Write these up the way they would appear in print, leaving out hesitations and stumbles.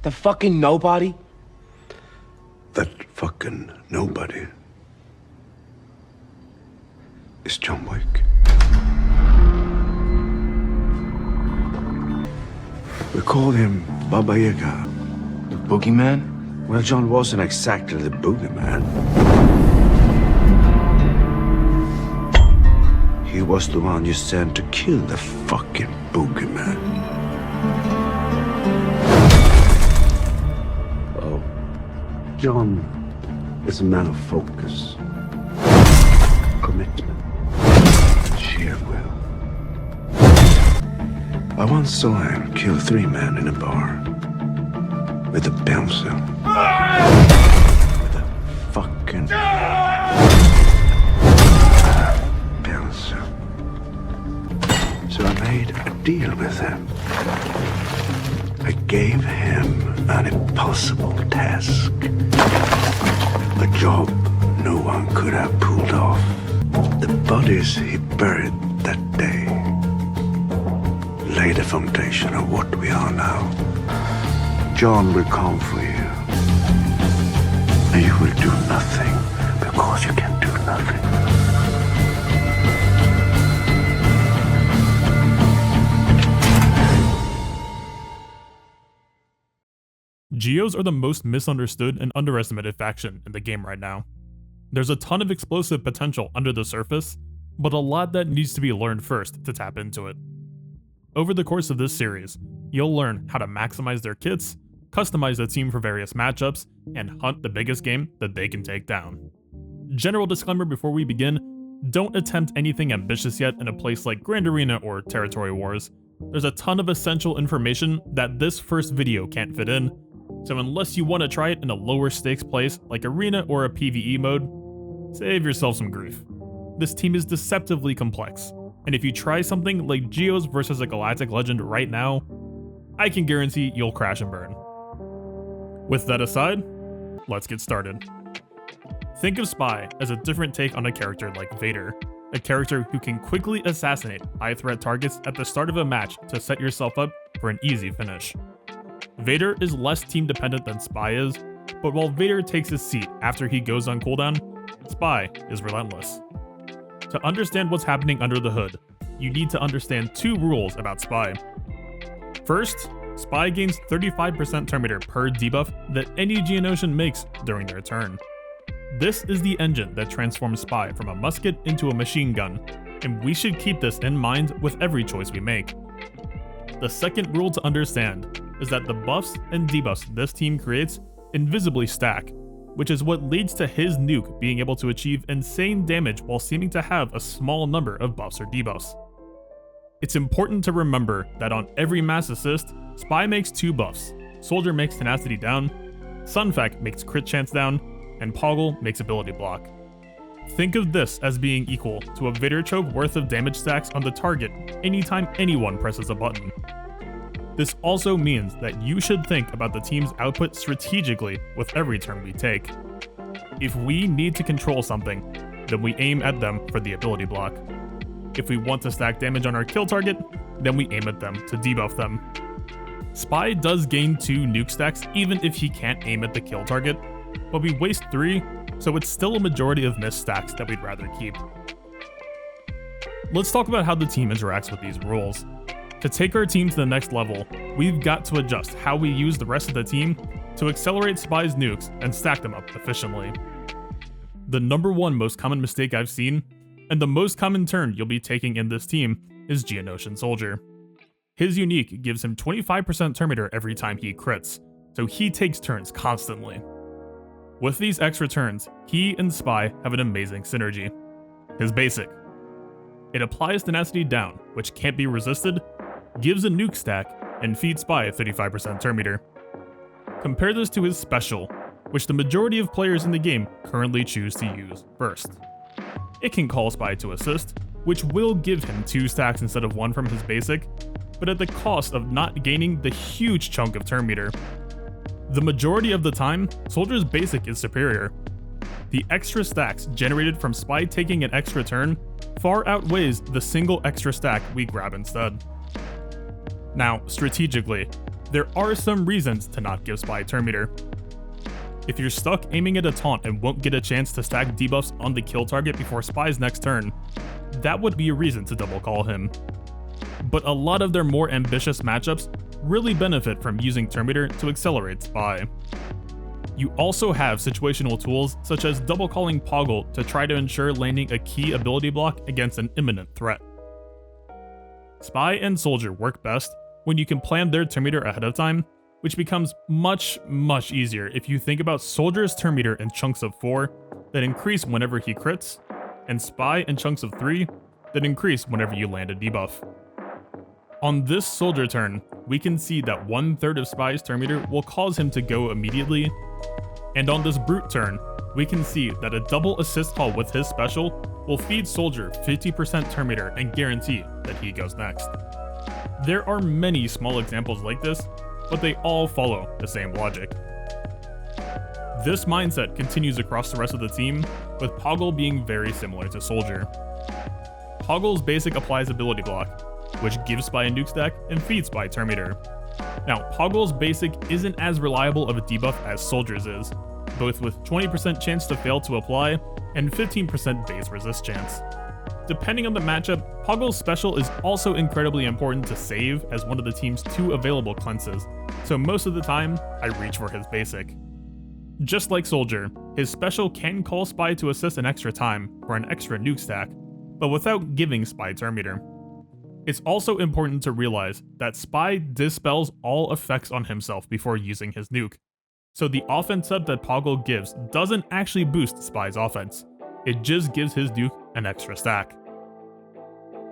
The fucking nobody? That fucking nobody is John Wick. We call him Baba Yaga. The boogeyman? Well, John wasn't exactly the boogeyman. He was the one you sent to kill the fucking boogeyman. Oh, John is a man of focus, commitment, sheer will. I once saw him kill 3 men in a bar with a pencil. With a fucking pencil. So I made a deal with him. I gave him an impossible task. A job no one could have pulled off. The bodies he buried that day lay the foundation of what we are now. John will come for you. And you will do nothing because you can do nothing. Geos are the most misunderstood and underestimated faction in the game right now. There's a ton of explosive potential under the surface, but a lot that needs to be learned first to tap into it. Over the course of this series, you'll learn how to maximize their kits, customize the team for various matchups, and hunt the biggest game that they can take down. General disclaimer before we begin, don't attempt anything ambitious yet in a place like Grand Arena or Territory Wars. There's a ton of essential information that this first video can't fit in, so unless you want to try it in a lower stakes place like Arena or a PvE mode, save yourself some grief. This team is deceptively complex, and if you try something like Geos versus a Galactic Legend right now, I can guarantee you'll crash and burn. With that aside, let's get started. Think of Spy as a different take on a character like Vader, a character who can quickly assassinate high-threat targets at the start of a match to set yourself up for an easy finish. Vader is less team-dependent than Spy is, but while Vader takes his seat after he goes on cooldown, Spy is relentless. To understand what's happening under the hood, you need to understand 2 rules about Spy. First, Spy gains 35% turn meter per debuff that any Geonosian makes during their turn. This is the engine that transforms Spy from a musket into a machine gun, and we should keep this in mind with every choice we make. The second rule to understand is that the buffs and debuffs this team creates invisibly stack, which is what leads to his Nuke being able to achieve insane damage while seeming to have a small number of buffs or debuffs. It's important to remember that on every mass assist, Spy makes 2 buffs, Soldier makes tenacity down, Sun Fac makes crit chance down, and Poggle makes ability block. Think of this as being equal to a Vader choke worth of damage stacks on the target anytime anyone presses a button. This also means that you should think about the team's output strategically with every turn we take. If we need to control something, then we aim at them for the ability block. If we want to stack damage on our kill target, then we aim at them to debuff them. Spy does gain 2 nuke stacks even if he can't aim at the kill target, but we waste 3, so it's still a majority of missed stacks that we'd rather keep. Let's talk about how the team interacts with these rules. To take our team to the next level, we've got to adjust how we use the rest of the team to accelerate Spy's nukes and stack them up efficiently. The number 1 most common mistake I've seen, and the most common turn you'll be taking in this team, is Geonosian Soldier. His unique gives him 25% turn meter every time he crits, so he takes turns constantly. With these extra turns, he and Spy have an amazing synergy. His basic. It applies tenacity down, which can't be resisted, gives a nuke stack, and feeds Spy at 35% turn meter. Compare this to his special, which the majority of players in the game currently choose to use first. It can call Spy to assist, which will give him 2 stacks instead of 1 from his basic, but at the cost of not gaining the huge chunk of turn meter. The majority of the time, Soldier's basic is superior. The extra stacks generated from Spy taking an extra turn far outweighs the single extra stack we grab instead. Now, strategically, there are some reasons to not give Spy turn meter. If you're stuck aiming at a taunt and won't get a chance to stack debuffs on the kill target before Spy's next turn, that would be a reason to double call him. But a lot of their more ambitious matchups really benefit from using turn meter to accelerate Spy. You also have situational tools such as double calling Poggle to try to ensure landing a key ability block against an imminent threat. Spy and Soldier work best when you can plan their turn meter ahead of time, which becomes much easier if you think about Soldier's turn meter in chunks of 4 that increase whenever he crits, and Spy in chunks of 3 that increase whenever you land a debuff. On this Soldier turn, we can see that 1/3 of Spy's turn meter will cause him to go immediately, and on this Brute turn, we can see that a double assist call with his special will feed Soldier 50% turn meter and guarantee that he goes next. There are many small examples like this, but they all follow the same logic. This mindset continues across the rest of the team, with Poggle being very similar to Soldier. Poggle's basic applies ability block, which gives Spy a nuke stack and feeds Spy turn meter. Now, Poggle's basic isn't as reliable of a debuff as Soldier's is, both with 20% chance to fail to apply and 15% base resist chance. Depending on the matchup, Poggle's special is also incredibly important to save as one of the team's 2 available cleanses, so most of the time, I reach for his basic. Just like Soldier, his special can call Spy to assist an extra time for an extra nuke stack, but without giving Spy turn meter. It's also important to realize that Spy dispels all effects on himself before using his nuke, so the offense up that Poggle gives doesn't actually boost Spy's offense, it just gives his nuke an extra stack.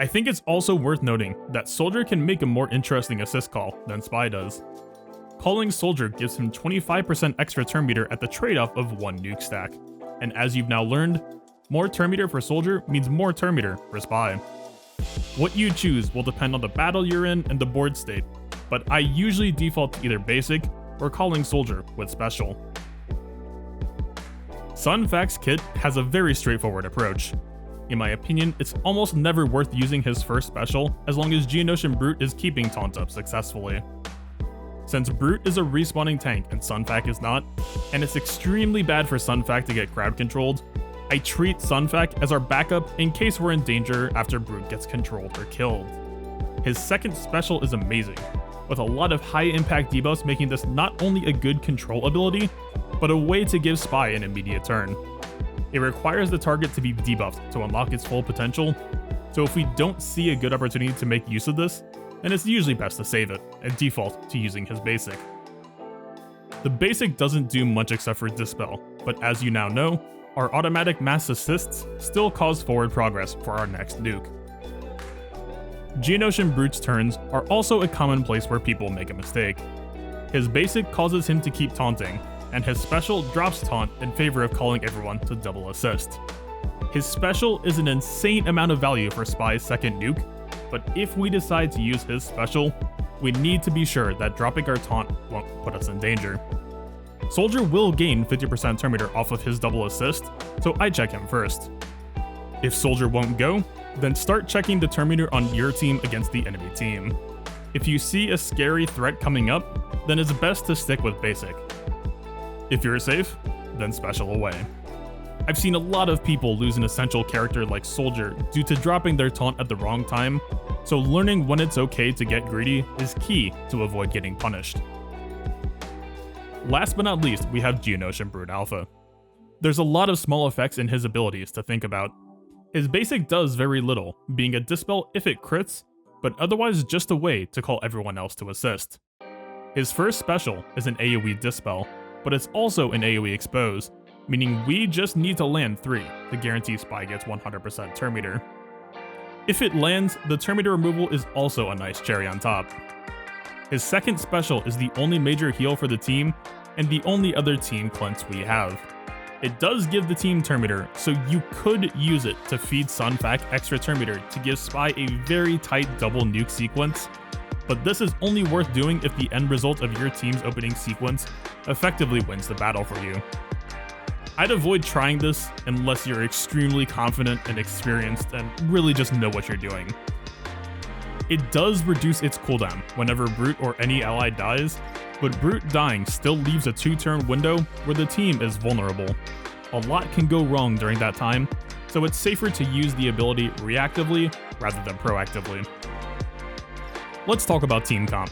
I think it's also worth noting that Soldier can make a more interesting assist call than Spy does. Calling Soldier gives him 25% extra turn meter at the trade-off of 1 nuke stack, and as you've now learned, more turn meter for Soldier means more turn meter for Spy. What you choose will depend on the battle you're in and the board state, but I usually default to either basic or calling Soldier with special. Sun Fac's kit has a very straightforward approach. In my opinion, it's almost never worth using his first special as long as Geonosian Brute is keeping taunt up successfully. Since Brute is a respawning tank and Sun Fac is not, and it's extremely bad for Sun Fac to get crowd controlled, I treat Sun Fac as our backup in case we're in danger after Brute gets controlled or killed. His second special is amazing, with a lot of high impact debuffs making this not only a good control ability, but a way to give Spy an immediate turn. It requires the target to be debuffed to unlock its full potential, so if we don't see a good opportunity to make use of this, then it's usually best to save it and default to using his basic. The basic doesn't do much except for dispel, but as you now know, our automatic mass assists still cause forward progress for our next nuke. Geonosian Brute's turns are also a common place where people make a mistake. His basic causes him to keep taunting, and his special drops taunt in favor of calling everyone to double assist. His special is an insane amount of value for Spy's second nuke, but if we decide to use his special, we need to be sure that dropping our taunt won't put us in danger. Soldier will gain 50% turn meter off of his double assist, so I check him first. If Soldier won't go, then start checking the turn meter on your team against the enemy team. If you see a scary threat coming up, then it's best to stick with basic. If you're safe, then special away. I've seen a lot of people lose an essential character like Soldier due to dropping their taunt at the wrong time, so learning when it's okay to get greedy is key to avoid getting punished. Last but not least, we have Geonosian Brute Alpha. There's a lot of small effects in his abilities to think about. His basic does very little, being a dispel if it crits, but otherwise just a way to call everyone else to assist. His first special is an AoE dispel, but it's also an AoE expose, meaning we just need to land 3 to guarantee Spy gets 100% turn meter. If it lands, the turn meter removal is also a nice cherry on top. His second special is the only major heal for the team, and the only other team cleanse we have. It does give the team turn meter, so you could use it to feed Sun Fac extra turn meter to give Spy a very tight double nuke sequence, but this is only worth doing if the end result of your team's opening sequence effectively wins the battle for you. I'd avoid trying this unless you're extremely confident and experienced and really just know what you're doing. It does reduce its cooldown whenever Brute or any ally dies, but Brute dying still leaves a 2-turn window where the team is vulnerable. A lot can go wrong during that time, so it's safer to use the ability reactively rather than proactively. Let's talk about team comp.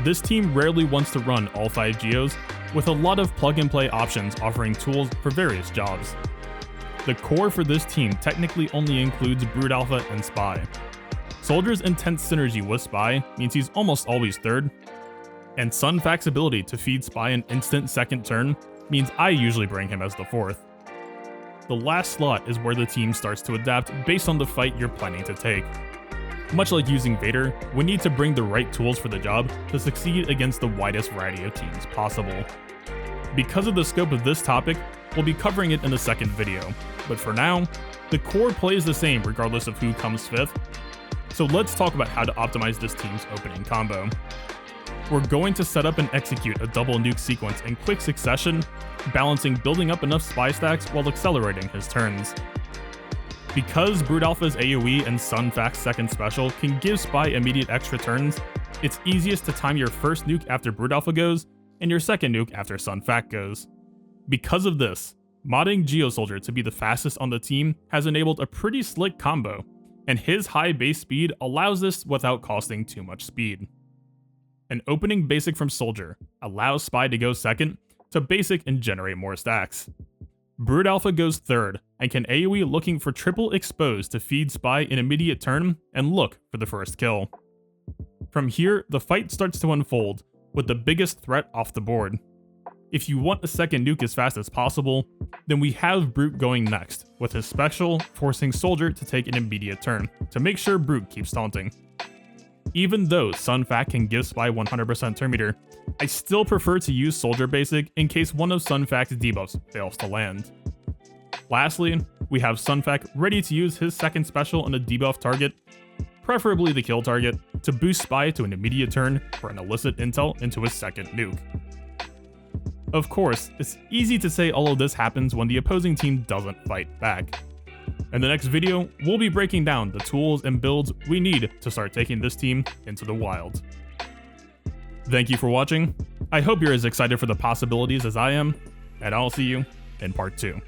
This team rarely wants to run all 5 Geos, with a lot of plug-and-play options offering tools for various jobs. The core for this team technically only includes Brood Alpha and Spy. Soldier's intense synergy with Spy means he's almost always third, and Sun Fac's ability to feed Spy an instant second turn means I usually bring him as the fourth. The last slot is where the team starts to adapt based on the fight you're planning to take. Much like using Vader, we need to bring the right tools for the job to succeed against the widest variety of teams possible. Because of the scope of this topic, we'll be covering it in the second video, but for now, the core plays the same regardless of who comes 5th, so let's talk about how to optimize this team's opening combo. We're going to set up and execute a double nuke sequence in quick succession, balancing building up enough spy stacks while accelerating his turns. Because Brood Alpha's AoE and Sun Fac's second special can give Spy immediate extra turns, it's easiest to time your first nuke after Brood Alpha goes, and your second nuke after Sun Fac goes. Because of this, modding Geosoldier to be the fastest on the team has enabled a pretty slick combo, and his high base speed allows this without costing too much speed. An opening basic from Soldier allows Spy to go second, to basic and generate more stacks. Brood Alpha goes third, and can AoE looking for triple expose to feed Spy an immediate turn and look for the first kill. From here, the fight starts to unfold, with the biggest threat off the board. If you want a second nuke as fast as possible, then we have Brute going next, with his special forcing Soldier to take an immediate turn, to make sure Brute keeps taunting. Even though Sun Fac can give Spy 100% turn meter, I still prefer to use Soldier Basic in case one of Sun Fac's debuffs fails to land. Lastly, we have Sun Fac ready to use his second special on a debuff target, preferably the kill target, to boost Spy to an immediate turn for an illicit intel into his second nuke. Of course, it's easy to say all of this happens when the opposing team doesn't fight back. In the next video, we'll be breaking down the tools and builds we need to start taking this team into the wild. Thank you for watching. I hope you're as excited for the possibilities as I am, and I'll see you in part 2.